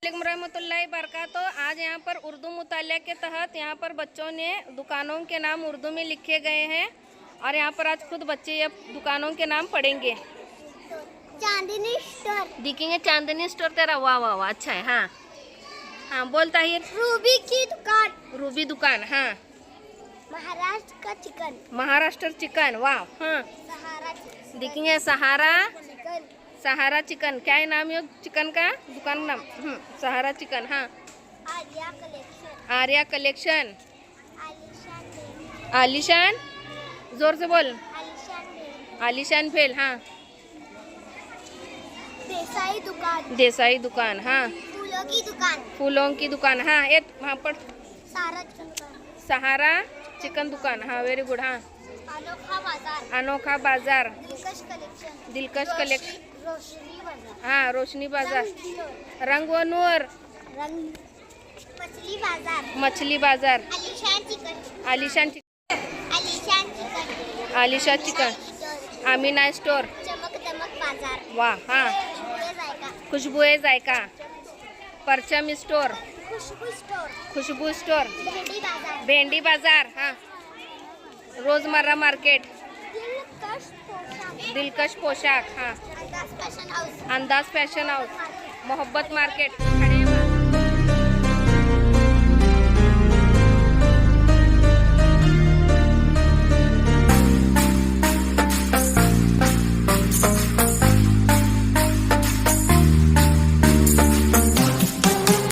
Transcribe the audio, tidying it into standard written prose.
रहमतुल्लाहि बरकातो। आज यहाँ पर उर्दू मुतालिया के तहत यहाँ पर बच्चों ने दुकानों के नाम उर्दू में लिखे गए हैं और यहाँ पर आज खुद बच्चे ये दुकानों के नाम पढ़ेंगे। चांदनी स्टोर दिखेंगे। चांदनी स्टोर तेरा, वाह वाह वाह, अच्छा है। हाँ हाँ बोल ताहिर। रूबी की दुकान, रूबी दुकान। हाँ। महाराष्ट्र का चिकन, महाराष्ट्र चिकन, वाह। हाँ सहारा चिकन, दिखेंगे। सहारा, चिकन, सहारा चिकन। क्या है नाम ये चिकन का? दुकान नाम सहारा चिकन। हाँ। Arya collection, Arya collection. आलिशान बेल, आलिशान, जोर से बोल। आलिशान बेल, आलिशान फेल। हाँ। देसाई दुकान, देसाई दुकान। हाँ। फूलों की दुकान, फूलों की दुकान। हाँ एक वहाँ पर सारा चिकन दुकान, सहारा चिकन दुकान। हाँ वेरी गुड। हाँ। अनोखा बाजार, अनोखा बाजार। दिलकश कलेक्शन, दिलकश कलेक्शन। रोशनी बाजार, हाँ रोशनी बाजार। रंग रंग व नूर। रंग, मछली बाजार, मछली बाजार। आलिशान chicken, Alishan chicken. Alishan chicken, Alisha chicken. Store, Amina store. Chamak Damak Bazaar, वाह। हाँ। खुशबुए जायका, खुशबुए जायका। Parcham store. Khushboo store, Khushboo store. Bhendi Bazaar, भेंडी बाजार। हाँ। रोजमर्रा मार्केट। दिलकश पोशाक, दिलकश पोशाक। हाँ। अंदाज फैशन हाउस, अंदाज फैशन हाउस। मोहब्बत मार्केट।